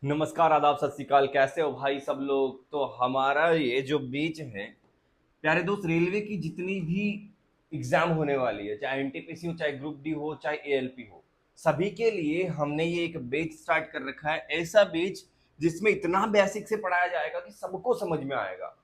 नमस्कार, आदाब, सत श्री अकाल। कैसे हो भाई सब लोग? तो हमारा ये जो बीच है, प्यारे दोस्त, रेलवे की जितनी भी एग्जाम होने वाली है, चाहे एनटीपीसी हो, चाहे ग्रुप डी हो, चाहे एएलपी हो, सभी के लिए हमने ये एक बैच स्टार्ट कर रखा है। ऐसा बैच जिसमें इतना बेसिक से पढ़ाया जाएगा कि सबको समझ में आएगा।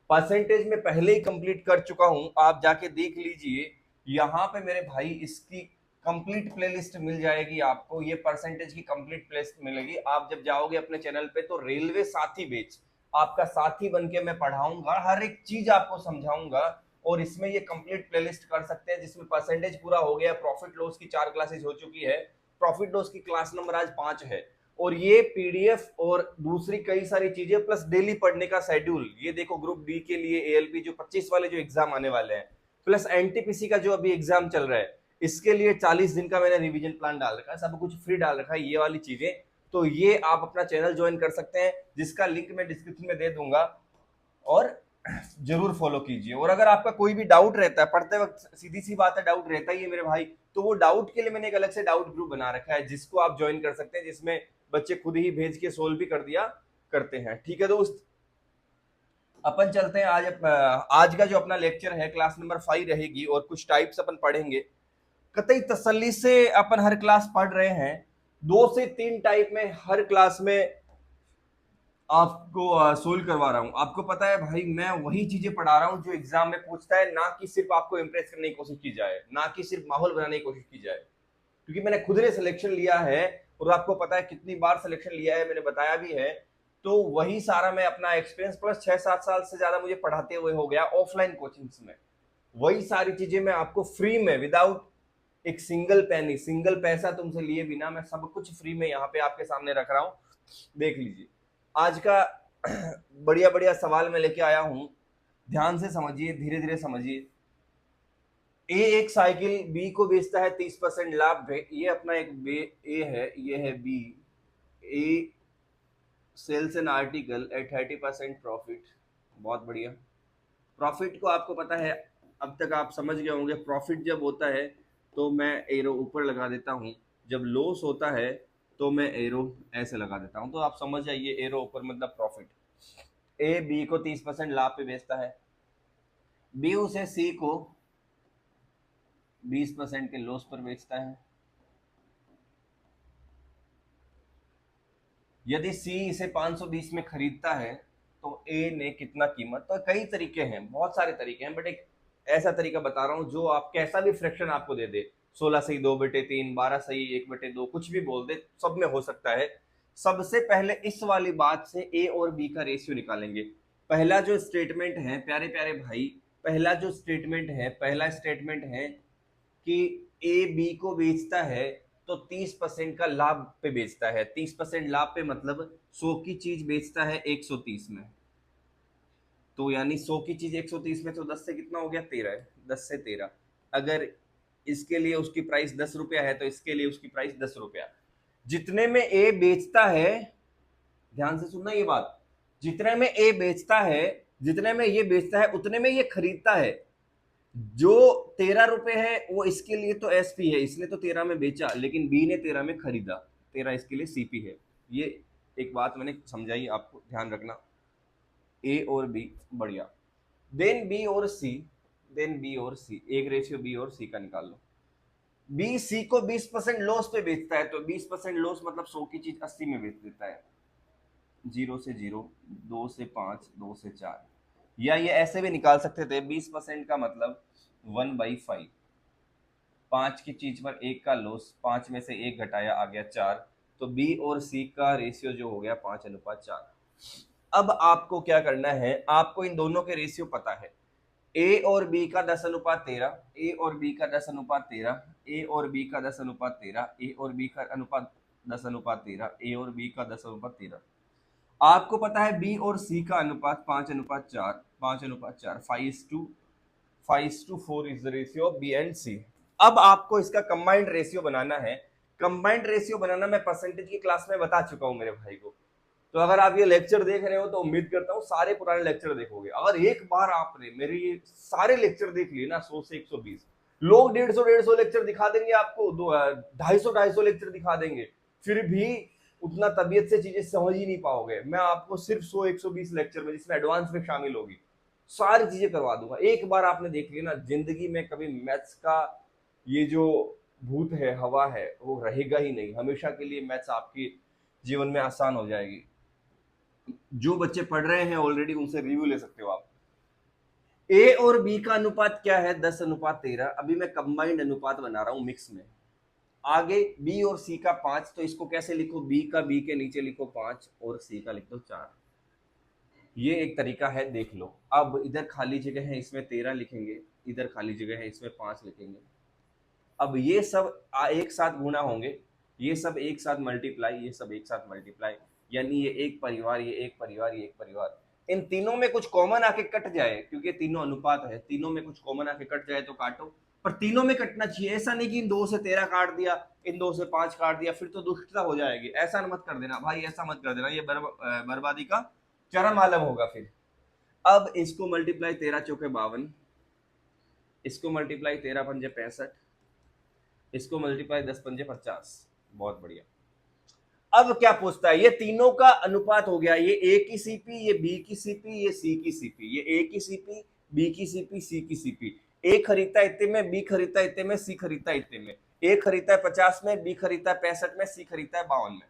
परसेंटेज में पहले ही कंप्लीट कर चुका हूं, आप जाके देख लीजिए। यहाँ पे मेरे भाई इसकी कंप्लीट प्लेलिस्ट मिल जाएगी आपको। ये परसेंटेज की कंप्लीट प्लेलिस्ट मिलेगी। आप जब जाओगे अपने चैनल पे तो रेलवे साथी बैच, आपका साथी बन के मैं पढ़ाऊंगा, हर एक चीज आपको समझाऊंगा। और इसमें ये कंप्लीट प्लेलिस्ट कर सकते हैं जिसमें परसेंटेज पूरा हो गया। प्रॉफिट लॉस की 4 क्लासेज हो चुकी है। प्रॉफिट लॉस की क्लास नंबर आज 5 है। और ये पीडीएफ और दूसरी कई सारी चीजें प्लस डेली पढ़ने का शेड्यूल, ये देखो ग्रुप डी के लिए एएलपी जो 25 वाले जो एग्जाम आने वाले हैं, प्लस एनटीपीसी का जो अभी एग्जाम चल रहा है, इसके लिए 40 दिन का मैंने रिवीजन प्लान डाल रखा है। सब कुछ फ्री डाल रखा है, ये वाली चीजें। तो ये आप अपना चैनल ज्वाइन कर सकते हैं, जिसका लिंक मैं डिस्क्रिप्शन में दे दूंगा। और जरूर फॉलो कीजिए। और अगर आपका कोई भी डाउट रहता है पढ़ते वक्त, सीधी सी बात है, डाउट रहता ही है मेरे भाई, तो वो डाउट के लिए मैंने एक अलग से डाउट ग्रुप बना रखा है, जिसको आप ज्वाइन कर सकते हैं, जिसमें बच्चे खुद ही भेज के सोल्व भी कर दिया करते हैं। ठीक है दोस्त, अपन चलते हैं। आज का जो अपना लेक्चर है क्लास नंबर 5 रहेगी, और कुछ टाइप्स अपन पढ़ेंगे। कतई तसल्ली से अपन हर क्लास पढ़ रहे हैं। 2 से 3 टाइप में हर क्लास में आपको सोल्व करवा रहा हूं। आपको पता है भाई, मैं वही चीजें पढ़ा रहा हूं जो एग्जाम में पूछता है, ना कि सिर्फ आपको इंप्रेस करने की कोशिश की जाए, ना कि सिर्फ माहौल बनाने की कोशिश की जाए। क्योंकि मैंने खुद ने सिलेक्शन लिया है, और आपको पता है कितनी बार सिलेक्शन लिया है, मैंने बताया भी है। तो वही सारा मैं अपना एक्सपीरियंस प्लस 6-7 साल से ज्यादा मुझे पढ़ाते हुए हो गया ऑफलाइन कोचिंग्स में। वही सारी चीजें मैं आपको फ्री में, विदाउट एक सिंगल पैनी, सिंगल पैसा तुमसे लिए बिना, मैं सब कुछ फ्री में यहाँ पे आपके सामने रख रहा हूँ। देख लीजिए आज का बढ़िया बढ़िया सवाल मैं लेके आया हूँ। ध्यान से समझिए, धीरे धीरे समझिए। ए एक साइकिल बी को बेचता है 30% लाभ पे। ये अपना एक ए है, ये है B. A sells an article at 30% profit. बहुत बढ़िया। प्रॉफिट को आपको पता है, अब तक आप समझ गए होंगे। प्रॉफिट जब होता है तो मैं एरो ऊपर लगा देता हूँ, जब लॉस होता है तो मैं एरो ऐसे लगा देता हूँ। तो आप समझ जाइए, एरो ऊपर मतलब प्रॉफिट। ए बी को 30% लाभ पे बेचता है, बी उसे सी को 20% के लॉस पर बेचता है। यदि सी इसे 520 में खरीदता है तो ए ने कितना कीमत? तो कई तरीके हैं, बहुत सारे तरीके हैं, बट एक ऐसा तरीका बता रहा हूं जो आप कैसा भी फ्रैक्शन आपको दे दे। 16 सही 2/3, 12 सही 1/2, कुछ भी बोल दे, सब में हो सकता है। सबसे पहले इस वाली बात से ए और बी का रेशियो निकालेंगे। पहला जो स्टेटमेंट है प्यारे प्यारे भाई, पहला जो स्टेटमेंट है, पहला स्टेटमेंट है कि ए बी को बेचता है तो 30% का लाभ पे बेचता है। 30% लाभ पे मतलब 100 की चीज बेचता है 130 में। तो यानी 100 की चीज 130 में, तो 10 से कितना हो गया? 13 है। 10 से 13। अगर इसके लिए उसकी प्राइस 10 रुपया है तो इसके लिए उसकी प्राइस 10 रुपया। जितने में ए बेचता है, ध्यान से सुनना ये बात, जितने में ए बेचता है, जितने में ये बेचता है उतने में ये खरीदता है। जो 13 रुपए है वो इसके लिए तो एसपी है, इसने तो 13 में बेचा, लेकिन बी ने 13 में खरीदा। 13 इसके लिए सीपी है। ये एक बात मैंने समझाई, आपको ध्यान रखना। ए और बी, बढ़िया। देन बी और सी, देन बी और सी, एक रेशियो बी और सी का निकाल लो। बी सी को 20% लॉस पे बेचता है, तो 20% लॉस मतलब 100 की चीज 80 में बेच देता है। 0 से 0, 2 से 5, 2 से 4। या ये ऐसे भी निकाल सकते थे, 20% का मतलब 1/5। 5 की चीज पर 1 का लॉस, 5 में से 1 घटाया, आ गया 4। तो बी और सी का रेशियो जो हो गया 5:4। अब आपको क्या करना है, आपको इन दोनों के रेशियो पता है। ए और बी का 10:13, ए और बी का 10:13, ए और बी का 10:13, ए और बी का अनुपात 10:13, ए और बी का 10:13। आपको पता है बी और सी का अनुपात 5:4, 5:4, 5:4 is the ratio of B and C. अब आपको इसका कंबाइंड रेशियो बनाना है। कंबाइंड रेशियो बनाना मैं परसेंटेज की क्लास में बता चुका हूं मेरे भाई को। तो अगर आप ये लेक्चर देख रहे हो तो उम्मीद करता हूँ सारे पुराने लेक्चर देखोगे। अगर एक बार आपने मेरे ये सारे लेक्चर देख लिए ना, 100 से 120, लोग 150 150 लेक्चर दिखा देंगे आपको, 250 250 लेक्चर दिखा देंगे, फिर भी उतना तबीयत से चीजें समझ ही नहीं पाओगे। मैं आपको सिर्फ 100-120 लेक्चर में, जिसमें एडवांस में शामिल होगी, सारी चीजें करवा दूंगा। एक बार आपने देख लिया ना, जिंदगी में कभी मैथ्स का ये जो भूत है, हवा है, वो रहेगा ही नहीं। हमेशा के लिए मैथ्स आपकी जीवन में आसान हो जाएगी। जो बच्चे पढ़ रहे हैं ऑलरेडी, उनसे रिव्यू ले सकते हो आप। ए और बी का अनुपात क्या है? 10:13। अभी मैं कंबाइंड अनुपात बना रहा हूं मिक्स में। आगे बी और सी का 5, तो इसको कैसे लिखो? बी का बी के नीचे लिखो 5 और सी का लिख दो 4। ये एक तरीका है, देख लो। अब इधर खाली जगह है, इसमें 13 लिखेंगे, इधर खाली जगह है, इसमें 5 लिखेंगे। अब ये सब एक साथ गुणा होंगे, ये सब एक साथ मल्टीप्लाई, ये सब एक साथ मल्टीप्लाई, यानी ये एक परिवार, ये एक परिवार, ये एक परिवार। इन तीनों में कुछ कॉमन आके कट जाए, क्योंकि तीनों अनुपात है, तीनों में कुछ कॉमन आके कट जाए तो काटो, पर तीनों में कटना चाहिए। ऐसा नहीं कि इन 2 से 13 काट दिया, इन 2 से 5 काट दिया, फिर तो दुष्टता हो जाएगी। ऐसा मत कर देना भाई, ऐसा मत कर देना, ये बर्बादी का चरम आलम होगा फिर। अब इसको मल्टीप्लाई 13 चौके 52, इसको मल्टीप्लाई 13 पंजे 65, इसको मल्टीप्लाई 10 पंजे 50। बहुत बढ़िया। अब क्या पूछता है? ये तीनों का अनुपात हो गया, ये ए की सीपी, ये बी की सीपी, ये सी की सीपी, ये ए की सीपी, बी की सीपी, सी की सीपी। ए खरीदता है इतने में, बी खरीदता है इतने में, सी खरीदता है इतने में। ए खरीदता है 50 में, बी खरीदता है 65 में, सी खरीदता है 52 में।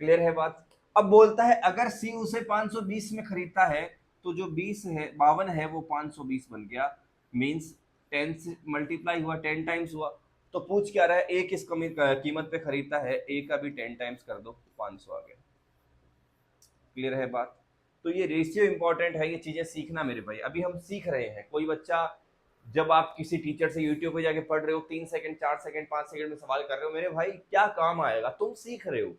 क्लियर है बात? अब बोलता है अगर सी उसे 520 में खरीदता है, तो जो 20 है, 52 है, वो 520 बन गया। मींस 10 से मल्टीप्लाई हुआ, 10 टाइम्स हुआ। तो पूछ क्या रहा है? ए किस कीमत पे खरीदता है? ए का भी 10 टाइम्स कर दो, 500 आ गया। क्लियर है बात? तो ये रेशियो इंपॉर्टेंट है, ये चीजें सीखना मेरे भाई। अभी हम सीख रहे हैं। कोई बच्चा, जब आप किसी टीचर से यूट्यूब पे जाके पढ़ रहे हो, 3 सेकंड 4 सेकंड 5 सेकंड में सवाल कर रहे हो, मेरे भाई क्या काम आएगा? तुम सीख रहे हो।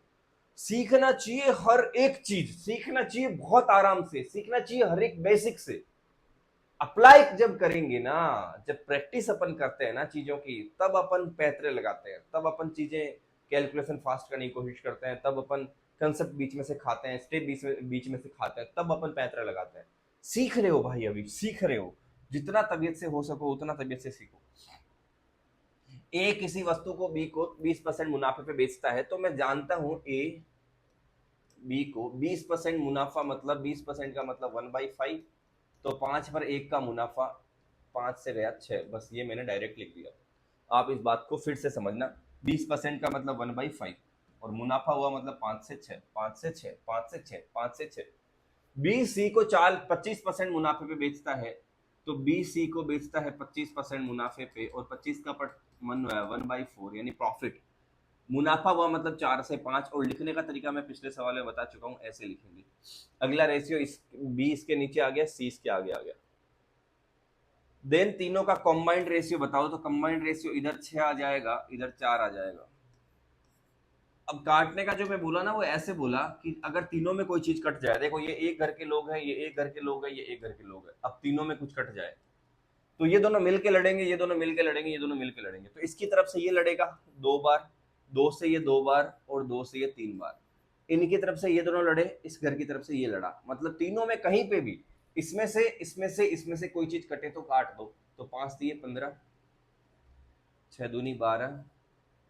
सीखना चाहिए, हर एक चीज सीखना चाहिए, बहुत आराम से सीखना चाहिए, हर एक बेसिक से। अप्लाई जब करेंगे ना, जब प्रैक्टिस अपन करते हैं ना चीजों की, तब अपन पैतरे लगाते हैं, तब अपन चीजें कैलकुलेशन फास्ट करने की कोशिश करते हैं, तब अपन कंसेप्ट बीच में से खाते हैं, स्टेप बीच में से खाते हैं, तब अपन पैतरे लगाते हैं। सीख रहे हो भाई, अभी सीख रहे हो। जितना तबीयत से हो सको उतना तबीयत से सीखो। ए किसी वस्तु को बी को 20% मुनाफे पे बेचता है, तो मैं जानता हूं ए बी को 20% मुनाफा, मतलब 20% का मतलब 1/5। तो 5 पर 1 का मुनाफा, 5 से गया 6। बस ये मैंने डायरेक्ट लिख दिया। आप इस बात को फिर से समझना। 20% का मतलब 1/5, और मुनाफा हुआ मतलब 5 से 6, 5 से 6, 5 से 6, 5 से 6। बी सी को 25% मुनाफे पे बेचता है, तो बी सी को बेचता है 25% मुनाफे पे, और 25 का पट 1/4 यानी प्रॉफिट। मुनाफा हुआ मतलब 4 से 5, और लिखने का तरीका मैं पिछले सवाल में बता चुका हूं, ऐसे लिखेंगे। अगला रेशियो इस बी इसके नीचे आ गया, सी इसके आगे आ गया। देन तीनों का कंबाइंड रेशियो बताओ, तो कंबाइंड रेशियो इधर 6 आ जाएगा, इधर 4 आ जाएगा। अब काटने का जो मैं बोला ना, वो ऐसे बोला कि अगर तीनों में कोई चीज कट जाए, देखो ये एक घर के लोग हैं, ये एक घर के लोग हैं, ये एक घर के लोग हैं, अब तीनों में कुछ कट जाए, तो ये दोनों मिलके लड़ेंगे, ये दोनों मिलके लड़ेंगे, ये दोनों मिलके लड़ेंगे। तो इसकी तरफ से ये लड़ेगा 2 बार, 2 से ये 2 बार, और 2 से ये 3 बार। इनकी तरफ से ये दोनों लड़े, इस घर की तरफ से ये लड़ा, मतलब तीनों में कहीं पे भी इसमें से इसमें से इसमें से कोई चीज कटे तो काट दो। तो 5 दिए 15, 6 दूनी 12,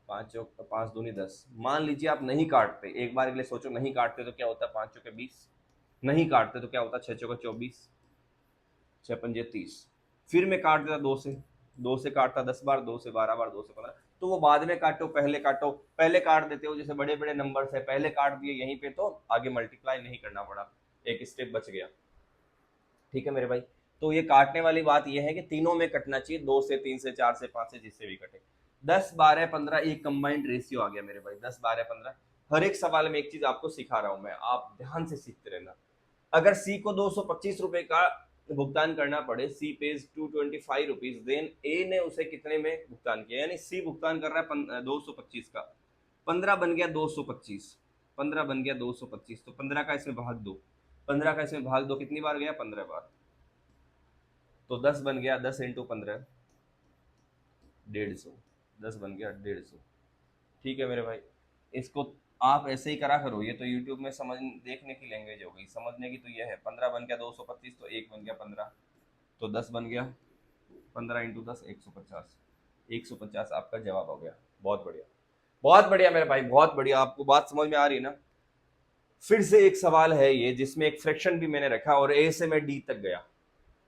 5 दूनी 10। मान लीजिए आप नहीं काटते, एक बार के लिए सोचो, नहीं काटते तो क्या होता है? 5 चौके 20। नहीं काटते तो क्या होता है? 6 चौके 24, 6 पंजे 30। फिर मैं काट देता 2 से, 2 से काटता 10 बार, 2 से 12 बार, 2 से 15। तो वो बाद में काटो, पहले काटो, पहले काट देते हो, जैसे बड़े बड़े नंबर है, पहले काट दिए यहीं पे, तो आगे मल्टीप्लाई नहीं करना पड़ा, एक स्टेप बच गया। ठीक है मेरे भाई? तो ये काटने वाली बात ये है कि तीनों में कटना चाहिए, 2 से, 3 से, 4 से, 5 से, जिससे भी कटे। 10 12 15 एक कंबाइंड रेशियो आ गया मेरे भाई, 10 12 15। हर एक सवाल में एक चीज आपको सिखा रहा हूं मैं, आप ध्यान से सीखते रहना। अगर सी को 225 रुपए का भुगतान करना पड़े, सी पेज 225 रुपीज, देन ए ने उसे कितने में भुगतान किया? यानी सी भुगतान कर रहा है 225 का, 15 बन गया 225, 15 बन गया 225, तो 15 का इसमें भाग दो, 15 का इसमें भाग दो, कितनी बार गया? 15 बार। तो 10 बन गया, 10 इंटू 15, 150। 10 बन गया 150। ठीक है मेरे भाई? इसको आप ऐसे ही करा करो, ये तो यूट्यूब में समझ देखने की लैंग्वेज हो गई, समझने की तो ये है। 15 बन गया 225, तो 1 बन गया 15, तो 10 बन गया, 15 इंटू 10 150। 150 आपका जवाब हो गया। बहुत बढ़िया, बहुत बढ़िया मेरे भाई, बहुत बढ़िया, आपको बात समझ में आ रही है ना। फिर से एक सवाल है ये जिसमें एक फ्रैक्शन भी मैंने रखा और ए से मैं डी तक गया।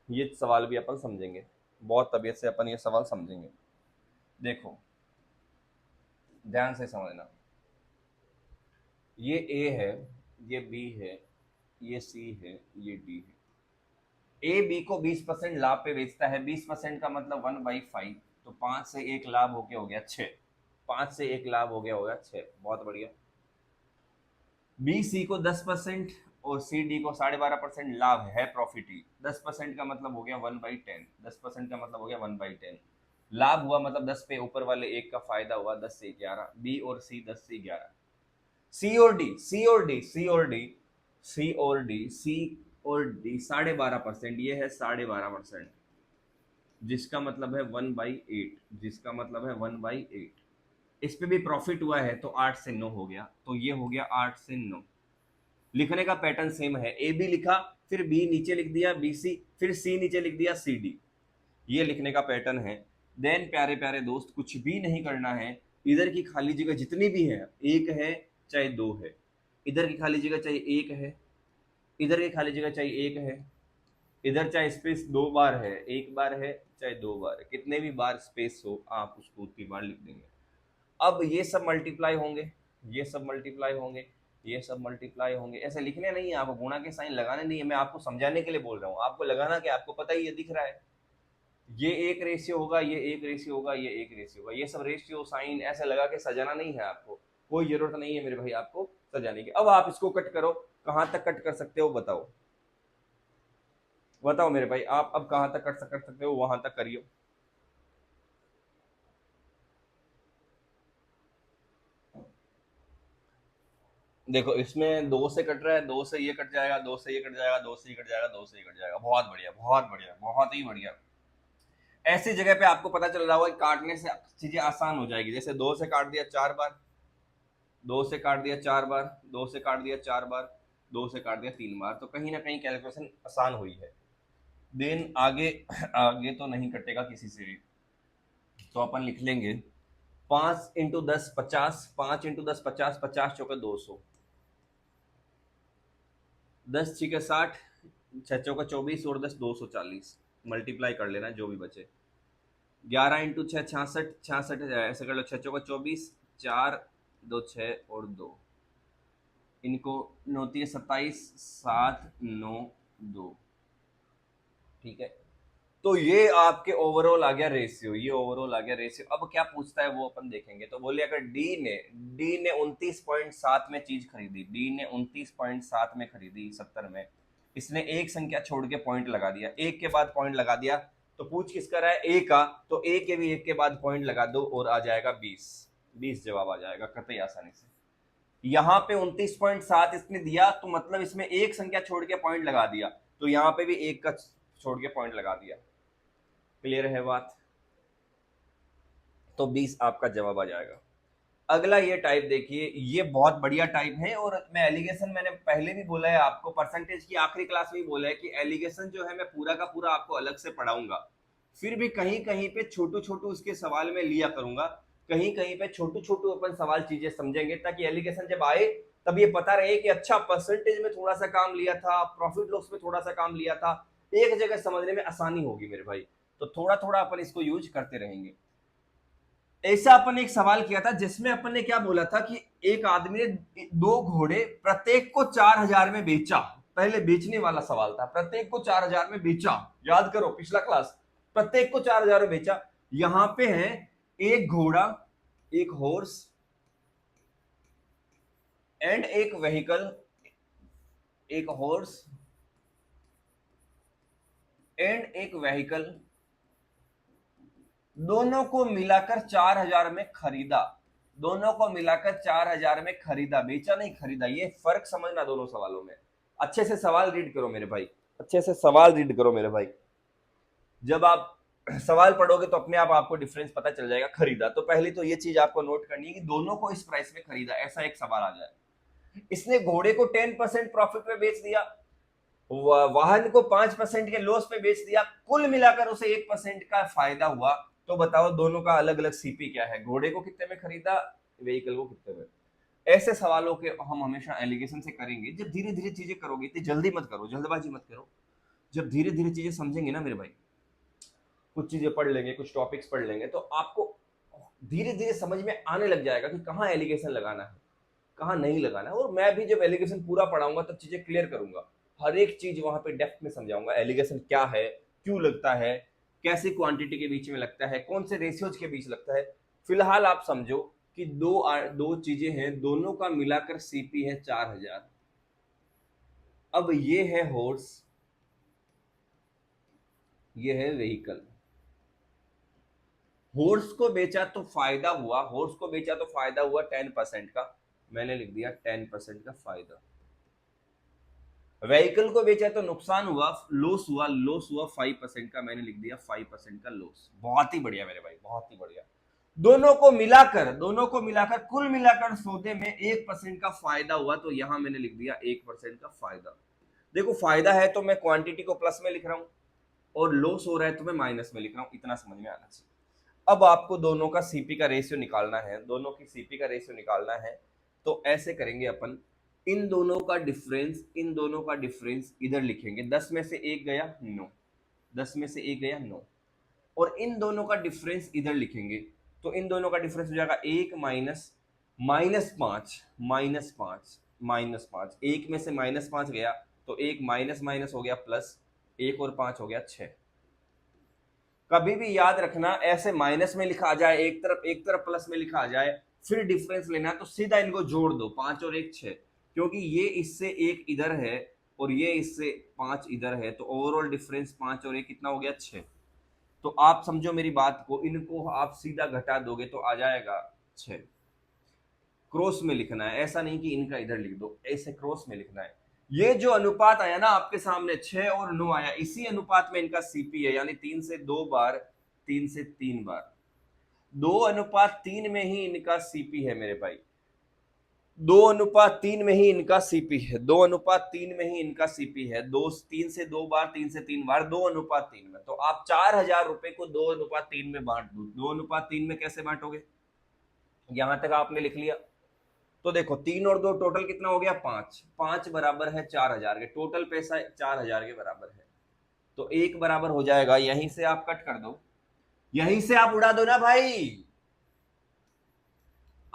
ये सवाल भी अपन समझेंगे, बहुत तबीयत से अपन ये सवाल समझेंगे। देखो ध्यान से समझना, ये ए है, ये बी है, ये सी है, ये डी है। ए बी को 20% लाभ पे बेचता है। 20% का मतलब 1/5, तो 5 से 1 लाभ होके हो गया 6। 5 से 1 लाभ हो गया होगा 6, बहुत बढ़िया। बी सी को 10% और सी डी को 12.5% लाभ है, प्रॉफिट ही। 10% का मतलब हो गया 1/10, 10% का मतलब हो गया 1/10। लाभ हुआ मतलब 10 पे ऊपर वाले एक का फायदा हुआ 10 से 11। बी और सी 10 से 11। सी और डी, सी और डी, सी और डी, सी और डी, सी और डी 12.5%, ये है 12.5%, जिसका मतलब है 1/8, जिसका मतलब है 1/8। इस पे भी प्रॉफिट हुआ है तो 8 से 9 हो गया, तो ये हो गया 8 से 9। लिखने का पैटर्न सेम है, ए बी लिखा, फिर बी नीचे लिख दिया बी सी, फिर सी नीचे लिख दिया सी डी, ये लिखने का पैटर्न है। देन प्यारे प्यारे दोस्त कुछ भी नहीं करना है, इधर की खाली जगह जितनी भी है, एक है चाहे दो है, इधर की खाली जगह चाहे एक है, इधर की खाली जगह चाहे एक है, इधर चाहे स्पेस 2 बार है, 1 बार है चाहे 2 बार है, कितने भी बार स्पेस हो आप उसको उतनी बार लिख देंगे। अब ये सब मल्टीप्लाई होंगे, ये सब मल्टीप्लाई होंगे, ये सब मल्टीप्लाई होंगे, ऐसे लिखने नहीं है आपको, गुणा के साइन लगाने नहीं है, मैं आपको समझाने के लिए बोल रहा हूँ। आपको लगाना क्या, आपको पता ही है, दिख रहा है, ये एक रेशियो होगा, ये एक रेशियो होगा, ये एक रेशियो होगा, ये सब रेशियो साइन ऐसे लगा के सजाना नहीं है आपको, कोई जरूरत नहीं है मेरे भाई आपको सजाने की। अब आप इसको कट करो, कहाँ तक कट कर सकते हो बताओ, बताओ मेरे भाई, आप अब कहाँ तक कट कर सकते हो, वहां तक करियो। देखो इसमें 2 से कट रहा है, 2 से ये कट जाएगा, 2 से ये कट जाएगा, 2 से ये कट जाएगा, 2 से ये कट जाएगा, बहुत बढ़िया, बहुत बढ़िया, बहुत ही बढ़िया। ऐसी जगह पे आपको पता चल रहा होगा कि काटने से चीजें आसान हो जाएगी। जैसे 2 से काट दिया 4 बार, 2 से काट दिया 4 बार, 2 से काट दिया 4 बार, 2 से काट दिया 3 बार, तो कहीं ना कहीं कैलकुलेशन आसान हुई है। देन आगे आगे तो नहीं कटेगा किसी से भी, तो अपन लिख लेंगे 5 × 10 50, 5 × 10 50, 50 चौके 200, 10 छीके 60, 6 चौका 24 और 10 240, मल्टीप्लाई कर लेना जो भी बचे। 11 × 6 66, 66 ऐसे कर लो, 6 चौका 24, 4 2 6 और 2, इनको 9 × 27, 7 9 2, ठीक है। तो ये आपके ओवरऑल आ गया रेशियो, ये ओवरऑल आ गया रेशियो। अब क्या पूछता है वो अपन देखेंगे। तो बोलिए अगर डी ने 29.7 में चीज खरीदी, डी ने 29.7 में खरीदी 70 में, इसने एक संख्या छोड़ के पॉइंट लगा दिया, एक के बाद पॉइंट लगा दिया, तो पूछ किसका रहा है, ए का, तो ए के भी एक के बाद पॉइंट लगा दो और आ जाएगा 20, 20 जवाब आ जाएगा कतई आसानी से। यहाँ पे 29.7 इसने दिया, तो मतलब इसमें एक संख्या छोड़ के पॉइंट लगा दिया, तो यहाँ पे भी एक का छोड़ के पॉइंट लगा दिया। क्लियर है बात, तो 20 आपका जवाब आ जाएगा। अगला ये टाइप देखिए, ये बहुत बढ़िया टाइप है, और मैं एलिगेशन मैंने पहले भी बोला है आपको, परसेंटेज की आखिरी क्लास में भी बोला है कि एलिगेशन जो है मैं पूरा का पूरा आपको अलग से पढ़ाऊंगा, फिर भी कहीं कहीं पे छोटू छोटू उसके सवाल में लिया करूंगा, कहीं कहीं पे छोटू छोटू अपन सवाल चीजें समझेंगे, ताकि एलिगेशन जब आए तब ये पता रहे कि अच्छा परसेंटेज में थोड़ा सा काम लिया था, प्रॉफिट लॉस में थोड़ा सा काम लिया था, एक जगह समझने में आसानी होगी मेरे भाई। तो थोड़ा थोड़ा अपन इसको यूज करते रहेंगे। ऐसा अपन ने एक सवाल किया था जिसमें अपन ने क्या बोला था कि एक आदमी ने 2 घोड़े प्रत्येक को 4,000 में बेचा। पहले बेचने वाला सवाल था, प्रत्येक को 4,000 में बेचा, याद करो पिछला क्लास, प्रत्येक को 4,000 में बेचा। यहां पे है एक घोड़ा, एक हॉर्स एंड एक व्हीकल, एक हॉर्स एंड एक व्हीकल, दोनों को मिलाकर 4,000 में खरीदा, दोनों को मिलाकर 4,000 में खरीदा, बेचा नहीं खरीदा, ये फर्क समझना दोनों सवालों में। अच्छे से सवाल रीड करो मेरे भाई, अच्छे से सवाल रीड करो मेरे भाई। जब आप सवाल पढ़ोगे तो अपने आप आपको डिफरेंस पता चल जाएगा। खरीदा, तो पहली तो ये चीज आपको नोट करनी है कि दोनों को इस प्राइस में खरीदा, ऐसा एक सवाल आ जाए। इसने घोड़े को 10% प्रॉफिट में बेच दिया, वाहन को 5% के लॉस पे बेच दिया, कुल मिलाकर उसे 1% का फायदा हुआ। तो बताओ दोनों का अलग अलग सीपी क्या है। घोड़े को कितने में खरीदा, व्हीकल को कितने में। ऐसे सवालों के हम हमेशा एलिगेशन से करेंगे। जब धीरे धीरे चीजें करोगे, इतनी जल्दी मत करो, जल्दबाजी मत करो। जब धीरे धीरे चीजें समझेंगे ना मेरे भाई, कुछ चीजें पढ़ लेंगे, कुछ टॉपिक्स पढ़ लेंगे, तो आपको धीरे धीरे समझ में आने लग जाएगा कि कहाँ एलिगेशन लगाना है, कहाँ नहीं लगाना है। और मैं भी जब एलिगेशन पूरा पढ़ाऊंगा तब चीजें क्लियर करूंगा, हर एक चीज वहां पे डेप्थ में समझाऊंगा। एलिगेशन क्या है, क्यों लगता है, कैसी क्वांटिटी के बीच में लगता है, कौन से रेशियोज के बीच लगता है। फिलहाल आप समझो कि दो चीजें हैं, दोनों का मिलाकर सीपी है 4000। अब ये है हॉर्स, ये है व्हीकल। हॉर्स को बेचा तो फायदा हुआ, हॉर्स को बेचा तो फायदा हुआ 10% का, मैंने लिख दिया 10% का फायदा। व्हीकल को बेचा तो नुकसान हुआ, लॉस हुआ, लॉस हुआ 5% का, मैंने लिख दिया 5% का लॉस। बहुत ही बढ़िया मेरे भाई, बहुत ही बढ़िया। दोनों को मिलाकर कुल मिलाकर सौदे में 1% का फायदा हुआ, तो यहां मैंने लिख दिया 1% का फायदा। देखो फायदा है तो मैं क्वांटिटी को प्लस में लिख रहा हूं, और लॉस हो रहा है तो मैं माइनस में लिख रहा हूं। इतना समझ में आना चाहिए। अब आपको दोनों का सीपी का रेशियो निकालना है, दोनों की सीपी का रेशियो निकालना है। तो ऐसे करेंगे अपन, इन दोनों का डिफरेंस, इन दोनों का डिफरेंस इधर लिखेंगे। 10 में से 1 गया 9, 10 में से 1 गया 9, और इन दोनों का डिफरेंस इधर लिखेंगे। तो इन दोनों का डिफरेंस हो जाएगा 1 माइनस माइनस 5, माइनस 5, माइनस 5। 1 में से माइनस 5 गया तो 1 माइनस माइनस हो गया प्लस, 1 और 5 हो गया 6। कभी भी याद रखना, ऐसे माइनस में लिखा जाए, एक तरफ प्लस में लिखा जाए, फिर डिफरेंस लेना तो सीधा इनको जोड़ दो, 5 और 1 6, क्योंकि ये इससे 1 इधर है और ये इससे 5 इधर है, तो ओवरऑल डिफरेंस 5 और 1 कितना हो गया 6। तो आप समझो मेरी बात को, इनको आप सीधा घटा दोगे तो आ जाएगा 6। क्रॉस में लिखना है, ऐसा नहीं कि इनका इधर लिख दो, ऐसे क्रॉस में लिखना है। ये जो अनुपात आया ना आपके सामने 6 और 9 आया, इसी अनुपात में इनका सीपी है, यानी 3 से 2 बार, 3 से 3 बार, 2:3 में ही इनका सीपी है मेरे भाई। 2:3 में ही इनका सीपी है, 2:3 में ही इनका सीपी है। 3 से 2 बार, 3 से 3 बार, 2:3 में। तो आप 4000 रुपए को 2:3 में बांट दो। 2:3 में कैसे बांटोगे, यहां तक आपने लिख लिया। तो देखो 3 और 2 टोटल कितना हो गया 5, 5 बराबर है 4000 के, टोटल पैसा 4000 के बराबर है। तो 1 बराबर हो जाएगा, यहीं से आप कट कर दो, यहीं से आप उड़ा दो ना भाई,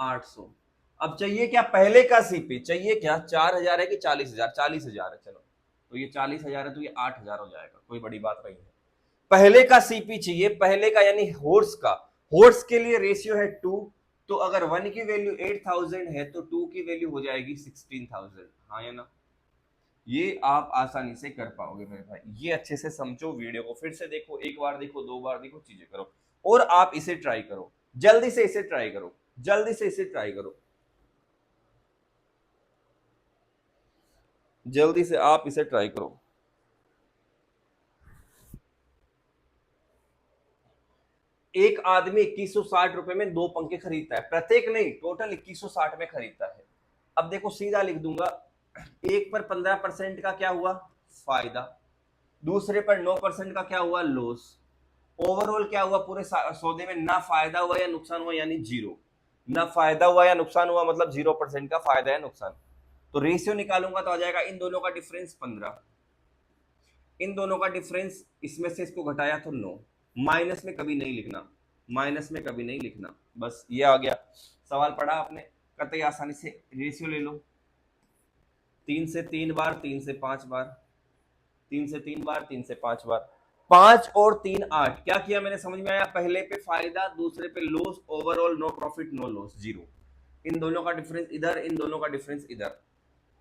800। अब चाहिए क्या, पहले का सीपी चाहिए क्या, 4000 है कि 40000, 40000 है, चलो तो ये 40000 है तो ये 8000 हो जाएगा, कोई बड़ी बात नहीं है। पहले का सीपी चाहिए, पहले का यानी हॉर्स का। हॉर्स के लिए रेशियो है 2, तो अगर 1 की वैल्यू 8000 है तो 2 की वैल्यू हो जाएगी 16000। हाँ या ना, ये आप आसानी से कर पाओगे मेरे भाई। ये अच्छे से समझो, वीडियो को फिर से देखो, एक बार देखो, 2 बार देखो, चीजें करो, और आप इसे ट्राई करो, जल्दी से इसे ट्राई करो, जल्दी से इसे ट्राई करो, जल्दी से आप इसे ट्राई करो। एक आदमी 2160 रुपए में 2 पंखे खरीदता है, प्रत्येक नहीं, टोटल 2160 में खरीदता है। अब देखो सीधा लिख दूंगा, एक पर 15% का क्या हुआ फायदा, दूसरे पर 9% का क्या हुआ लॉस, ओवरऑल क्या हुआ पूरे सौदे में, ना फायदा हुआ या नुकसान हुआ, यानी जीरो। ना फायदा हुआ या नुकसान हुआ मतलब 0% का फायदा या नुकसान। तो रेशियो निकालूंगा तो आ जाएगा इन दोनों का डिफरेंस 15, इन दोनों का डिफरेंस, इसमें से इसको घटाया तो 9। माइनस में कभी नहीं लिखना, माइनस में कभी नहीं लिखना, बस ये आ गया। सवाल पढ़ा आपने, कतई आसानी से रेशियो ले लो, 3 से 3 बार, 3 से 5 बार, 3 से 3 बार, 3 से 5 बार, 5 और 3 8। क्या किया मैंने, समझ में आया, पहले पे फायदा, दूसरे पे loss, overall no profit no loss, zero. इन दोनों का डिफरेंस इधर, इन दोनों का डिफरेंस इधर।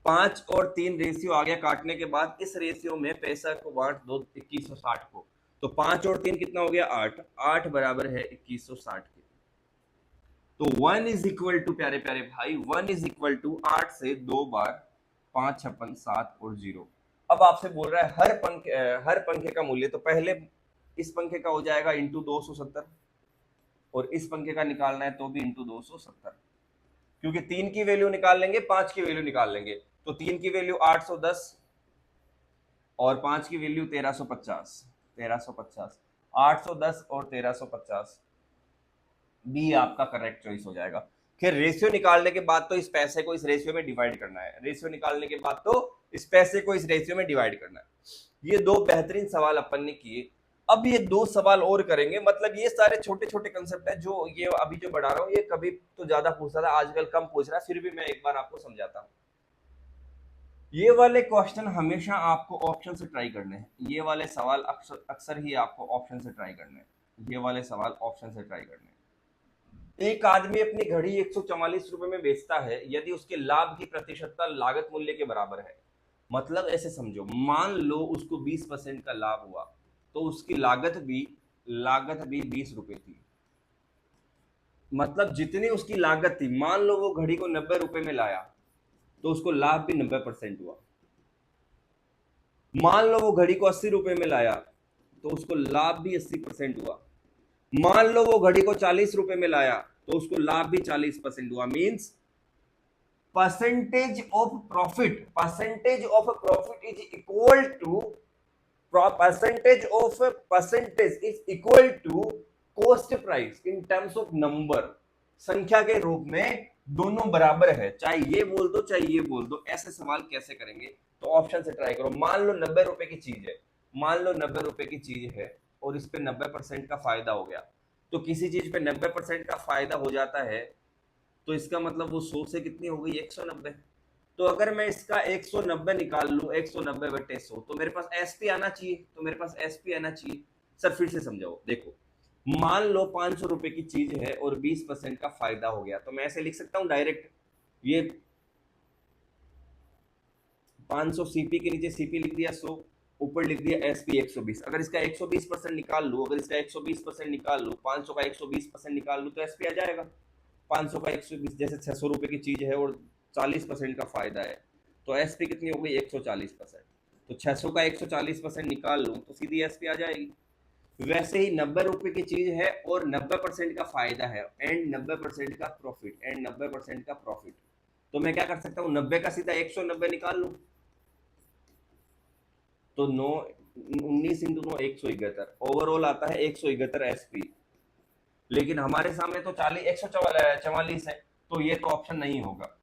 5 और 3 रेशियो आ गया काटने के बाद, इस रेशियो में पैसा को बांट दो 2160 को, तो 5 और 3 कितना हो गया 8, 8 बराबर है 2160 के। तो 1 इज इक्वल टू, प्यारे प्यारे भाई, 1 इज इक्वल टू 8 से 2 बार, 5 56 7 और 0। अब आपसे बोल रहा है हर पंखे का मूल्य, तो पहले इस पंखे का हो जाएगा इंटू 270, और इस पंखे का निकालना है तो भी इंटू 270, क्योंकि 3 की वैल्यू निकाल लेंगे, 5 की वैल्यू निकाल लेंगे। तो 3 की वैल्यू 810 और 5 की वैल्यू 1350, 1350, 810 और 1350, बी आपका करेक्ट चॉइस हो जाएगा। फिर रेशियो निकालने के बाद तो इस पैसे को इस रेशियो में डिवाइड करना है, रेशियो निकालने के बाद तो इस पैसे को इस रेशियो में डिवाइड करना है। ये दो बेहतरीन सवाल अपन ने किए। अब ये दो सवाल और करेंगे, मतलब ये सारे छोटे छोटे कंसेप्ट है जो ये अभी जो बढ़ा रहा हूँ, ये कभी तो ज्यादा पूछता था, आजकल कम पूछ रहा है, फिर भी मैं एक बार आपको समझाता हूँ। ये वाले क्वेश्चन हमेशा आपको ऑप्शन से ट्राई करने हैं, ये वाले सवाल अक्सर ही आपको ऑप्शन से ट्राई करने हैं, ये वाले सवाल ऑप्शन से ट्राई करने हैं। एक आदमी अपनी घड़ी 144 रुपए में बेचता है यदि उसके लाभ की प्रतिशतता लागत मूल्य के बराबर है। मतलब ऐसे समझो, मान लो उसको 20% का लाभ हुआ तो उसकी लागत भी 20 रुपए थी। मतलब जितनी उसकी लागत थी, मान लो वो घड़ी को 90 रुपए में लाया तो उसको लाभ भी 90% हुआ। मान लो वो घड़ी को 80 रुपए में लाया तो उसको लाभ भी 80% हुआ। मान लो वो घड़ी को 40 रुपए में लाया तो उसको लाभ भी 40% हुआ। Means percentage of profit is equal to percentage is equal to cost price in terms of number. संख्या के रूप में दोनों बराबर है, चाहे ये बोल दो चाहे ये बोल दो। ऐसे सवाल कैसे करेंगे, तो ऑप्शन से ट्राई करो। मान लो 90 रुपए की चीज है, मान लो 90 रुपए की चीज है और इस पे 90% का फायदा हो गया। तो किसी चीज पे 90% का फायदा हो जाता है तो इसका मतलब वो 100 से कितनी हो गई, 190। तो अगर मैं इसका 190 निकाल लूं, 190 बटे 100, तो मेरे पास एसपी आना चाहिए, तो मेरे पास एसपी आना चाहिए। सर फिर से समझाओ, देखो मान लो 500 रुपए की चीज है और 20% का फायदा हो गया, तो मैं ऐसे लिख सकता हूं डायरेक्ट, ये 500 सीपी के नीचे सीपी लिख दिया 100, ऊपर लिख दिया एसपी 120। अगर इसका 120% निकाल लूं, अगर इसका 120% निकाल लूं, 500 का 120% निकाल लूं तो एसपी आ जाएगा। 500 का 120, जैसे 600 रुपए की चीज है और 40% का फायदा है तो एसपी कितनी हो गई, 140%। तो 600 का 140% निकाल लूं तो सीधी एसपी आ जाएगी। वैसे ही 90 रुपए की चीज है और 90% का फायदा है एंड 90% का प्रॉफिट, तो मैं क्या कर सकता हूँ, 90 का सीधा 190 निकाल लूं, तो 9 19 इंटू 9 171, ओवरऑल आता है 171 एसपी। लेकिन हमारे सामने तो 144 है, तो ये तो ऑप्शन नहीं होगा।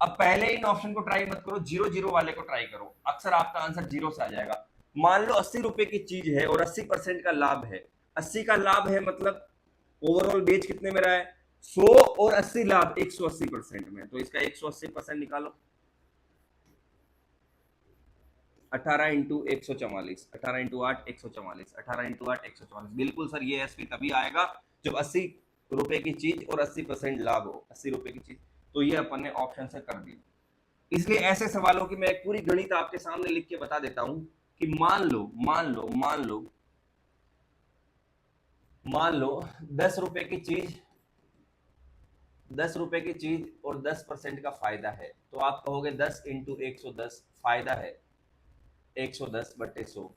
अब पहले इन ऑप्शन को ट्राई मत करो, 0 वाले को ट्राई करो, अक्सर आपका आंसर 0 से आ जाएगा। मान लो 80 रुपए की चीज है और 80% का लाभ है। 80 का लाभ है मतलब ओवरऑल बेच कितने में रहा है, 100 और 80 लाभ 180% में, तो इसका 180% निकालो। 18 इंटू 144, 18 इंटू 8 144, 18 इंटू 8 144। बिल्कुल सर, ये एसपी तभी आएगा जब 80 रुपए की चीज और 80% लाभ हो, 80 रुपए की चीज। तो ये अपन ने ऑप्शन से कर दी। इसलिए ऐसे सवालों की मैं एक पूरी गणित आपके सामने लिख के बता देता हूं कि मान लो 10 रुपए की चीज, 10 रुपए की चीज और 10% का फायदा है, तो आप कहोगे 10 इंटू 110 फायदा है 110 बटे 100,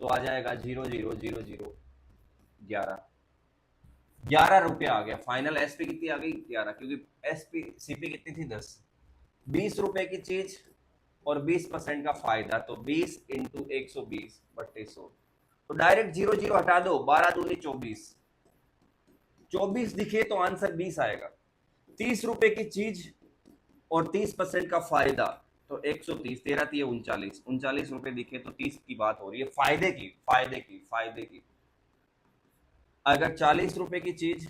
तो आ जाएगा 0,000 11 रुपए आ गया। फाइनल एसपी कितनी आ गई, 11, क्योंकि एसपी सीपी कितनी थी, 10। 20 रुपए की चीज और 20% का फायदा, तो 20 इंटू 120 बटे 100, तो डायरेक्ट 0 हटा दो, 12 दूनी 24, 24 दिखे तो आंसर 20 आएगा। 30 रुपए की चीज और 30% का फायदा, तो 130, 13 3 39, 39 रुपए दिखे तो 30 की बात हो रही है, फायदे की। अगर 40 रुपए की चीज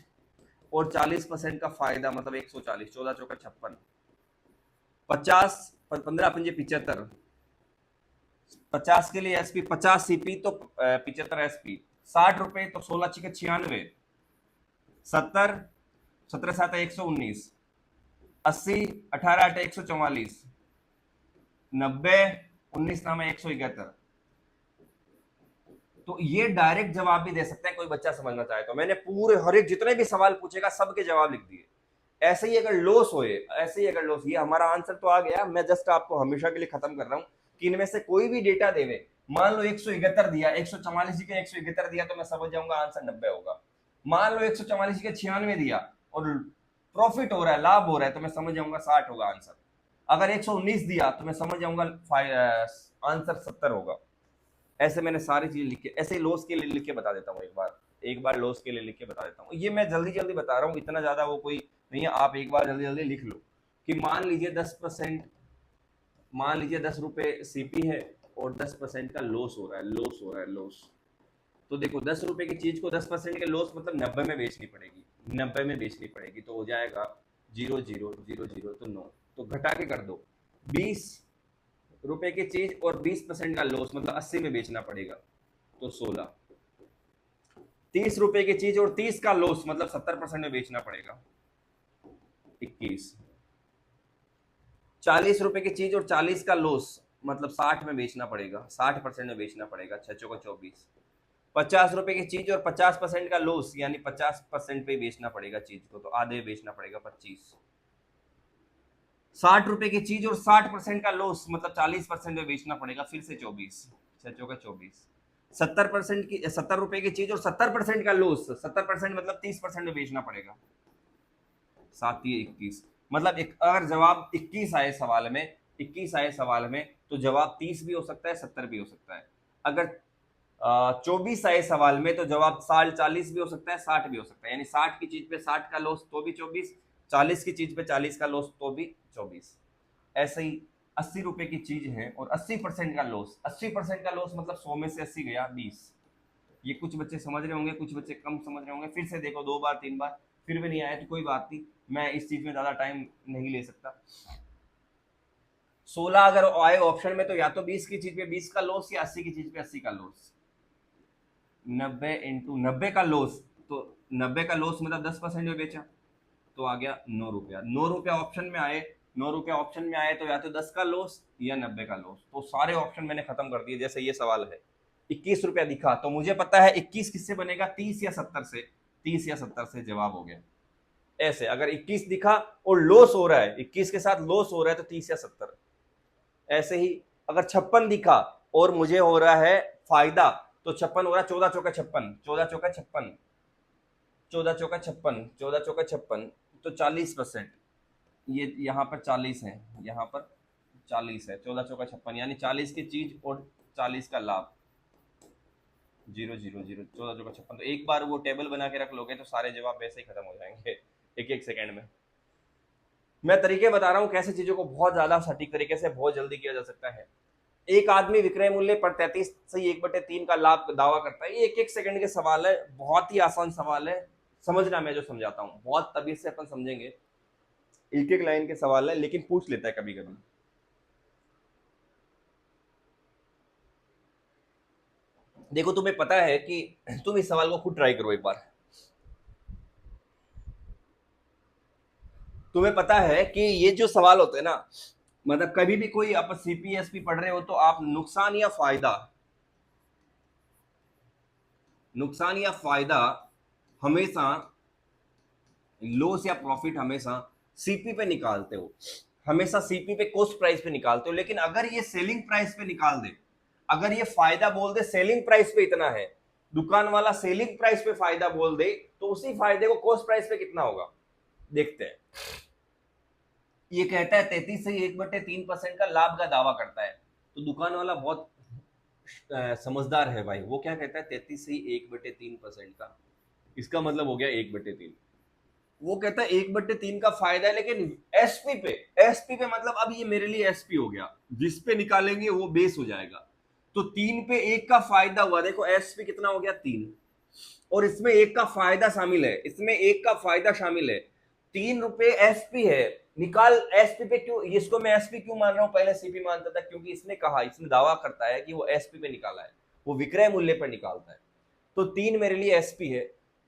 और 40% का फायदा मतलब 140, 14 चौका 56, 50 15 पंजे 75, 50 के लिए एसपी 50 सीपी तो 75 एसपी, 60 रुपए तो 16 छिके 96, 70 17 7 119, 80 18 8 144, 90 19 नाम 171। तो ये डायरेक्ट जवाब भी दे सकते हैं कोई बच्चा समझना चाहे तो। मैंने पूरे हर एक जितने भी सवाल पूछेगा सबके जवाब लिख दिए। ऐसे ही अगर लॉस होए, ये हमारा आंसर तो आ गया। मैं जस्ट आपको हमेशा के लिए खत्म कर रहा हूं कि इनमें से कोई भी डेटा देवे, मान लो 171 दिया, 144 के 171 दिया, तो मैं समझ जाऊंगा आंसर 90 होगा। मान लो 144 के 96 दिया और प्रॉफिट हो रहा है, लाभ हो रहा है, तो मैं समझ जाऊंगा 60 होगा आंसर। अगर 119 दिया तो मैं समझ जाऊंगा आंसर 70 होगा। ऐसे मैंने सारी चीजें लिख के, ऐसे लॉस के लिए लिख के बता देता हूँ, एक बार लॉस के लिए लिख के बता देता हूँ। ये मैं जल्दी बता रहा हूँ, इतना ज्यादा वो कोई भैया आप एक बार जल्दी जल्दी लिख लो कि मान लीजिए 10%, मान लीजिए 10 रुपए सीपी है और 10% का लॉस हो रहा है, लॉस हो रहा है, लॉस। तो देखो 10 रुपए की चीज को 10% के लॉस मतलब 90 में बेचनी पड़ेगी, 90 में बेचनी पड़ेगी, तो हो जाएगा 0 0 0 0 तो 9, तो घटा के कर दो। 20 रुपए की चीज और 20% का लॉस मतलब 80 में बेचना पड़ेगा, तो 16। 30 रुपए की चीज और 30 का लॉस मतलब 70% में बेचना पड़ेगा, 21। 40 रुपए की चीज और 40 का लॉस मतलब 60 में बेचना पड़ेगा, 60% में बेचना पड़ेगा, 6 चौका 24। 50 रुपए की चीज और 50% का लॉस यानी 50% पे बेचना पड़ेगा चीज को, तो आधे बेचना पड़ेगा, 25। 60 रुपए की चीज और 60% का लॉस मतलब 40% में बेचना पड़ेगा, फिर से 24, 6 चौका 24। 70% की 70 रुपए की चीज और 70% का लॉस, 70% मतलब 30% में बेचना पड़ेगा, 7 21। मतलब अगर जवाब 21 आए सवाल में, 21 आए सवाल में, तो जवाब 30 भी हो सकता है, 70 भी हो सकता है। अगर 24 आए सवाल में तो जवाब 60 40 भी हो सकता है, 60 भी हो सकता है, यानी 60 की चीज पे 60 का लॉस तो भी 24, 40 की चीज पे 40 का लॉस तो भी 24। ऐसे ही 80 रुपए की चीज है और 80% का लॉस, 80% का लॉस मतलब 100 में से 80 गया 20। ये कुछ बच्चे समझ रहे होंगे, कुछ बच्चे कम समझ रहे होंगे, फिर से देखो 2 बार 3 बार, फिर भी नहीं आया तो कोई बात नहीं, मैं इस चीज में ज्यादा टाइम नहीं ले सकता। 16 अगर आए ऑप्शन में तो या तो 20 की चीज पे 20 का लॉस या 80 की चीज पे 80 का लॉस। 90 इंटू 90 का लॉस, तो 90 का लॉस मतलब 10% में बेचा, तो आ गया 9 रुपया। 9 रुपया ऑप्शन में आए, 9 रुपया ऑप्शन में आए तो या तो 10 का लॉस या 90 का लॉस, तो सारे ऑप्शन मैंने खत्म कर दिए। जैसे ये सवाल है 21 रुपया दिखा तो मुझे पता है 21 किससे बनेगा, 30 या 70 से, 30 या 70 से जवाब हो गया। ऐसे अगर 21 दिखा और लॉस हो रहा है, 21 के साथ लॉस हो रहा है तो 30 या 70। ऐसे ही अगर 56 दिखा और मुझे हो रहा है फायदा, तो 56 हो रहा है 14 चौका 56, 14 चौका 56, 14 चौका 56, 14 चौका 56, तो 40%। ये यहाँ पर 40 है, यहाँ पर 40 है, 14 चौका 56 यानी 40 की चीज और 40 का लाभ, 0 0 0, 14 चौका 56। तो एक बार वो टेबल बना के रख लोगे तो सारे जवाब वैसे ही खत्म हो जाएंगे एक एक सेकंड में। मैं तरीके बता रहा हूँ कैसे चीजों को बहुत ज्यादा सटीक तरीके से बहुत जल्दी किया जा सकता है। एक आदमी विक्रय मूल्य पर 33 से 1/3 का लाभ दावा करता है। ये एक एक सेकंड के सवाल है, बहुत ही आसान सवाल है, समझना मैं जो समझाता हूँ बहुत तभी से अपन समझेंगे, एक एक लाइन के सवाल है लेकिन पूछ लेता है कभी कभी। देखो तुम्हें पता है कि तुम इस सवाल को खुद ट्राई करो एक बार। तुम्हें पता है कि ये जो सवाल होते हैं ना, मतलब कभी भी कोई आप सीपीएसपी पढ़ रहे हो तो आप नुकसान या फायदा, नुकसान या फायदा हमेशा, लॉस या प्रॉफिट हमेशा सीपी पे निकालते हो, हमेशा सीपी पे कॉस्ट प्राइस पे निकालते हो। लेकिन अगर ये सेलिंग प्राइस पे निकाल दे, अगर ये फायदा बोल दे सेलिंग प्राइस पे इतना है, दुकान वाला सेलिंग प्राइस पे फायदा बोल दे, तो उसी फायदे को कॉस्ट प्राइस पे कितना होगा देखते हैं। ये कहता है 33 से 1/3% का लाभ का दावा करता है, तो दुकान वाला बहुत समझदार है भाई। वो क्या कहता है 33 से 1/3% का, इसका मतलब हो गया 1/3। वो कहता है 1/3 का फायदा है लेकिन एसपी पे, एसपी पे मतलब अब ये मेरे लिए एसपी हो गया, जिस पे निकालेंगे वो बेस हो जाएगा। तो 3 पे 1 का फायदा हुआ, देखो एसपी कितना हो गया 3, और इसमें 1 का फायदा शामिल है, इसमें 1 का फायदा शामिल है, 3 रुपए एसपी है। निकाल एसपी पे, क्यों इसको मैं एसपी क्यों मान रहा हूं, पहले सीपी मानता था क्योंकि इसने कहा, इसने दावा करता है कि वो एसपी पे निकाला है, वो विक्रय मूल्य पर निकालता है। तो 3 मेरे लिए एसपी है,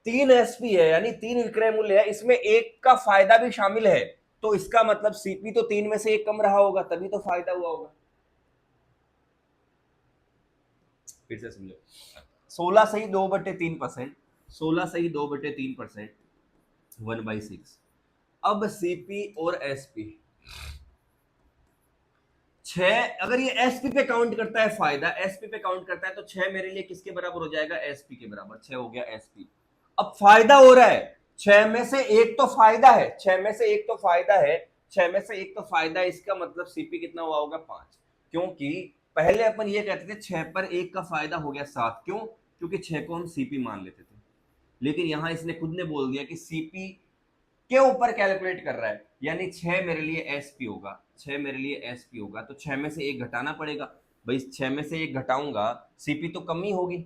3 एसपी है यानी 3 विक्रय मूल्य है, इसमें 1 का फायदा भी शामिल है, तो इसका मतलब सीपी तो 3 में से 1 कम रहा होगा तभी तो फायदा हुआ होगा। फिर से समझो, 16 सही 2/3%, 16 सही 2/3%, 1/6। अब सीपी और एसपी 6, अगर ये एसपी पे काउंट करता है फायदा, एसपी पे काउंट करता है तो 6 मेरे लिए किसके बराबर हो जाएगा, एसपी के बराबर, 6 हो गया एसपी। अब फायदा हो रहा है, 6 में से 1 तो फायदा है, 6 में से 1 तो फायदा है, 6 में से 1 तो फायदा है, इसका मतलब सीपी कितना हुआ होगा 5। क्योंकि पहले अपन ये कहते थे 6 पर 1 का फायदा हो गया 7, क्यों, क्योंकि 6 को हम सीपी मान लेते थे। लेकिन यहां इसने खुद ने बोल दिया कि सीपी के ऊपर कैलकुलेट कर रहा है, यानी 6 मेरे लिए एसपी होगा, 6 मेरे लिए एसपी होगा, तो 6 में से एक घटाना पड़ेगा भाई, 6 में से एक घटाऊंगा, सीपी तो कमी होगी,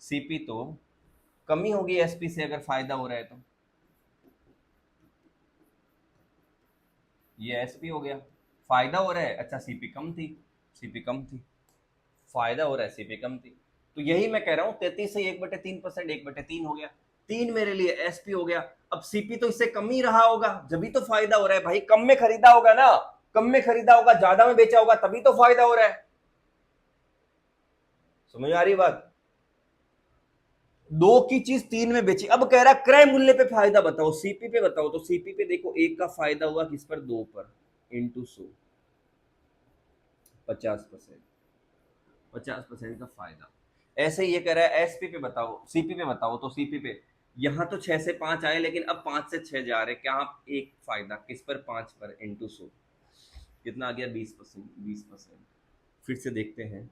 सीपी तो कमी होगी एसपी से अगर फायदा हो रहा है तो। ये एसपी हो गया, फायदा हो रहा है, अच्छा सीपी कम थी, सीपी कम थी, फायदा हो रहा है, सीपी कम थी, तो यही मैं कह रहा हूं 33 से 1/3%, 1/3 हो गया, 3 मेरे लिए एसपी हो गया। अब सीपी तो इससे कम ही रहा होगा, जब भी तो फायदा हो रहा है भाई, कम में खरीदा होगा ना, कम में खरीदा होगा, ज्यादा में बेचा होगा, तभी तो फायदा हो रहा है। समझ आ रही बात? दो की चीज तीन में बेची, अब कह रहा क्रय मूल्य पे फायदा बताओ, सीपी पे बताओ, तो सीपी पे देखो एक का फायदा हुआ किस पर, 2 पर, इंटू 100, 50%, 50% का फायदा। ऐसे ये कह रहा है एसपी पे बताओ, सीपी पे बताओ, तो सीपी पे यहां तो 6 से 5 आए, लेकिन अब 5 से 6 जा रहे, क्या एक फायदा किस पर, 5 पर, इंटू 100, कितना आ गया, 20%, 20%। फिर से देखते हैं,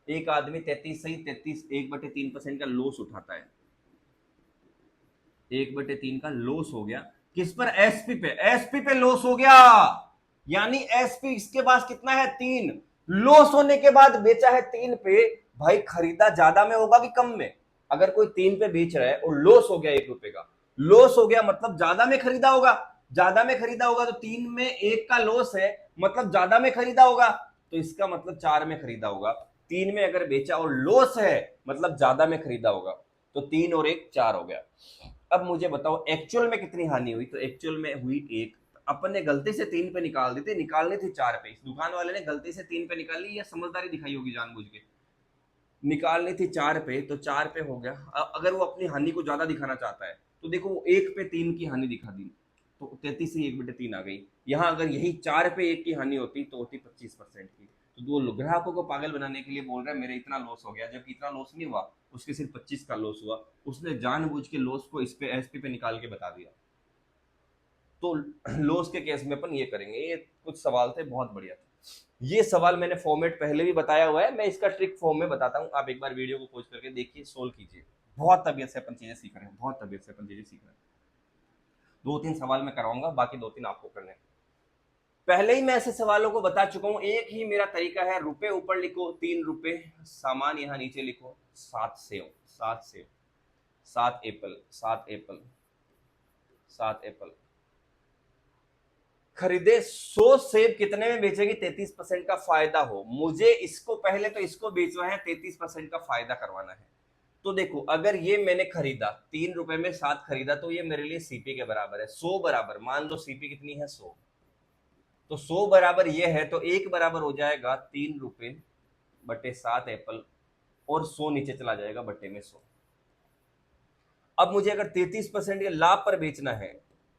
एक आदमी 33 सही 33, 1/3% का लॉस उठाता है, 1/3 का लॉस हो गया किस पर, एसपी पे, एसपी पे लॉस हो गया, यानी एसपी इसके पास कितना है, 3, लॉस होने के बाद बेचा है 3 पे, भाई खरीदा ज्यादा में होगा कि कम में, अगर कोई 3 पे बेच रहा है और लॉस हो गया 1 रुपए का, लॉस हो गया मतलब ज्यादा में खरीदा होगा, ज्यादा में खरीदा होगा, तो 3 में 1 का लॉस है, मतलब ज्यादा में खरीदा होगा, तो इसका मतलब 4 में खरीदा होगा, 3 में अगर बेचा और लॉस है मतलब ज्यादा में खरीदा होगा, तो 3 और 1 4 हो गया। अब मुझे बताओ एक्चुअल में कितनी हानि हुई, तो एक्चुअल में हुई 1, अपन ने गलती से 3 पे निकाल दी थी, निकालनी थी 4 पे, इस दुकान वाले ने गलती से 3 पे निकाल ली, या समझदारी दिखाई होगी जानबूझ के, निकालनी थी 4 पे, तो 4 पे हो गया। अगर वो अपनी हानि को ज्यादा दिखाना चाहता है तो देखो वो 1 पे 3 की हानि दिखा दी, तो 33 से 1/3 आ गई। यहाँ अगर यही 4 पे 1 की हानि होती तो होती 25% की, तो दो ग्राहकों को पागल बनाने के लिए बोल रहा है मेरे इतना लॉस हो गया, जबकि इतना लॉस नहीं हुआ, उसके सिर्फ 25 का लॉस हुआ, उसने जानबूझ के लॉस को इस पे एसपी पे निकाल के बता दिया। तो लॉस के केस में अपन ये करेंगे, ये कुछ सवाल थे बहुत बढ़िया थे। ये सवाल मैंने फॉर्मेट पहले भी बताया हुआ है, मैं इसका ट्रिक फॉर्म में बताता हूँ, आप एक बार वीडियो को पॉज करके देखिए, सोल्व कीजिए, बहुत तबीयत से अपन चीजें सीख रहे हैं, बहुत तबीयत से अपन चीजें सीख रहे हैं। 2-3 सवाल मैं कराऊंगा, बाकी 2-3 आपको करने हैं। पहले ही मैं ऐसे सवालों को बता चुका हूं, एक ही मेरा तरीका है, रुपए ऊपर लिखो, 3 रुपए, सामान यहां नीचे लिखो, 7 save, 7 save, 7 Apple, 7 Apple, 7 Apple, खरीदे 100 सेब कितने में बेचेगी, 33% का फायदा हो, मुझे इसको पहले तो इसको बेचना है, 33% का फायदा करवाना है। तो देखो अगर ये मैंने खरीदा 3 रुपए में 7 खरीदा, तो ये मेरे लिए सीपी के बराबर है, 100 बराबर, मान लो सीपी कितनी है, 100, तो 100 बराबर ये है, तो एक बराबर हो जाएगा 3 रुपए बटे 7 एप्पल, और 100 नीचे चला जाएगा बटे में 100। अब मुझे अगर 33% के लाभ पर बेचना है,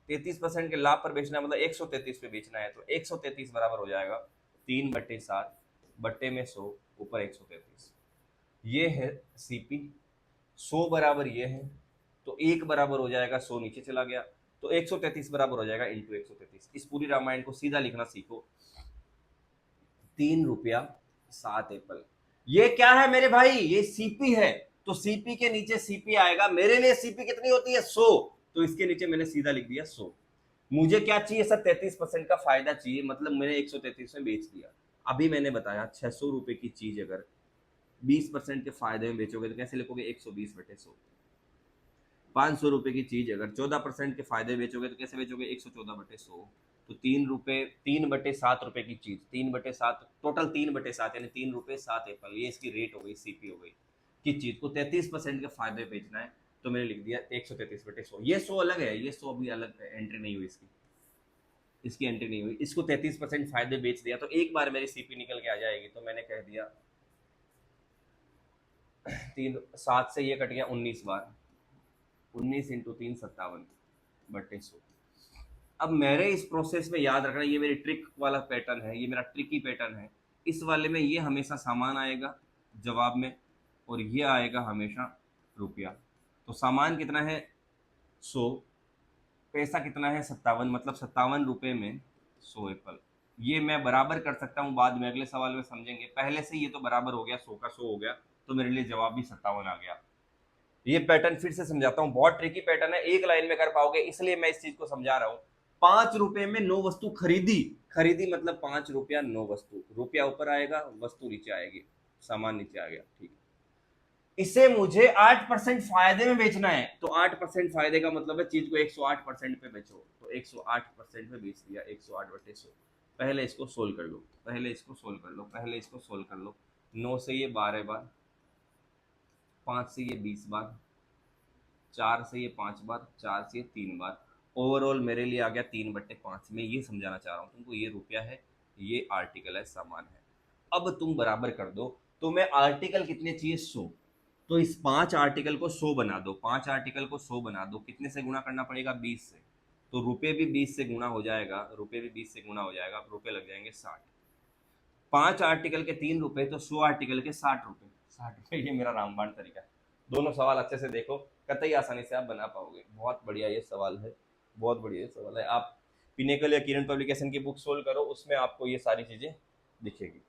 33% के लाभ पर बेचना है, मतलब 133 पे बेचना है, तो 133 बराबर हो जाएगा 3/7 बट्टे में 100 ऊपर 133, ये है सीपी। 100 बराबर ये है, तो एक बराबर हो जाएगा 100 नीचे चला गया, तो 133 बराबर हो जाएगा इंटू 133। इस पूरी रामायण को सीधा लिखना सीखो, 3 रुपया 7 एप्पल, ये क्या है मेरे भाई, ये सीपी है, तो सीपी के नीचे सीपी आएगा, मेरे लिए सीपी कितनी होती है, 100, तो इसके नीचे मैंने सीधा लिख दिया 100। मुझे क्या चाहिए सर, 33% का फायदा चाहिए, मतलब मैंने 133 में बेच दिया। अभी मैंने बताया 600 रुपए की चीज अगर 20% के फायदे में बेचोगे तो कैसे लिखोगे, 120/100। 500 रुपए की चीज अगर 14% के फायदे में बेचोगे तो कैसे बेचोगे, 114/100। तो 3 रुपए, 3/7 रुपए की चीज, 3/7, टोटल 3/7, यानी 3 रुपए 7 एप्पल, ये इसकी रेट हो गई, सीपी हो गई, की चीज को 33% के फायदे में बेचना है, तो मैंने लिख दिया 133/100। ये 100 अलग है, ये 100 अभी अलग है, एंट्री नहीं हुई इसकी, इसकी एंट्री नहीं हुई, इसको 33% फायदे बेच दिया, तो एक बार मेरी सीपी निकल के आ जाएगी, तो मैंने कह दिया 7 से ये कट गया 19 बार, 19 इंटू 3 57/100। अब मेरे इस प्रोसेस में याद रखना, ये मेरी ट्रिक वाला पैटर्न है, ये मेरा ट्रिकी पैटर्न है, इस वाले में ये हमेशा सामान आएगा जवाब में, और ये आएगा हमेशा रुपया। तो सामान कितना है 100, पैसा कितना है 57, मतलब 57 रुपए में 100 एप्पल। ये मैं बराबर कर सकता हूँ, बाद में अगले सवाल में समझेंगे, पहले से ये तो बराबर हो गया, 100 का 100 हो गया, तो मेरे लिए जवाब भी 57 आ गया। ये पैटर्न फिर से समझाता हूँ, बहुत ट्रिकी पैटर्न है, एक लाइन में कर पाओगे, इसलिए मैं इस चीज को समझा रहा हूँ। 5 रुपए में 9 वस्तु खरीदी, खरीदी मतलब 5 रुपया 9 वस्तु, रुपया ऊपर आएगा, वस्तु नीचे आएगी, सामान नीचे आ गया, ठीक है। इसे मुझे 8% फायदे में बेचना है, तो 8% फायदे का मतलब है चीज को 108% पे बेचो, तो 108% में बेच दिया, 108/100। पहले इसको सोल्व कर लो, पहले इसको सोल्व कर लो, पहले इसको सोल्व कर लो। 9 से ये 12 बार, 5 से ये 20 बार, 4 से ये 5 बार, 4 से ये 3 बार, ओवरऑल मेरे लिए आ गया 3/5। में ये समझाना चाह रहा हूँ तुमको, ये रुपया है, ये आर्टिकल है, सामान है। अब तुम बराबर कर दो, तो मैं आर्टिकल कितने चाहिए 100, तो इस 5 आर्टिकल को 100 बना दो, 5 आर्टिकल को 100 बना दो, कितने से गुणा करना पड़ेगा 20 से, तो रुपये भी 20 से गुणा हो जाएगा, रुपये भी 20 से गुणा हो जाएगा, रुपये लग जाएंगे 60। 5 आर्टिकल के 3 रुपए, तो 100 आर्टिकल के 60 रुपए, 60 रुपए। ये मेरा रामबाण तरीका है। दोनों सवाल अच्छे से देखो, कतई आसानी से आप बना पाओगे। बहुत बढ़िया ये सवाल है, बहुत बढ़िया ये सवाल है। आप पिनेकल या किरण पब्लिकेशन की बुक सोल्व करो, उसमें आपको ये सारी चीजें दिखेगी।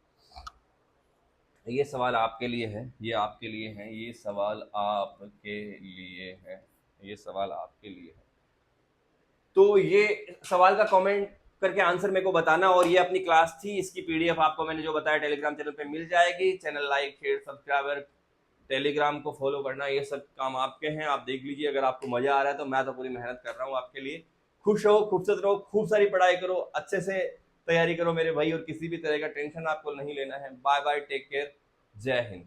ये सवाल आपके लिए है, ये आपके लिए है, ये सवाल आपके लिए है, ये सवाल आपके लिए है। तो ये सवाल का कमेंट करके आंसर मेरे को बताना। और ये अपनी क्लास थी, इसकी पीडीएफ आपको मैंने जो बताया टेलीग्राम चैनल पे मिल जाएगी। Channel like share subscriber, Telegram को फॉलो करना, ये सब काम आपके हैं, आप देख लीजिए। अगर आपको मजा आ रहा है तो मैं तो पूरी मेहनत कर रहा हूँ आपके लिए। खुश रहो, खूबसूरत रहो, खूब सारी पढ़ाई करो, अच्छे से तैयारी करो मेरे भाई, और किसी भी तरह का टेंशन आपको नहीं लेना है। बाय बाय, टेक केयर, जय हिंद।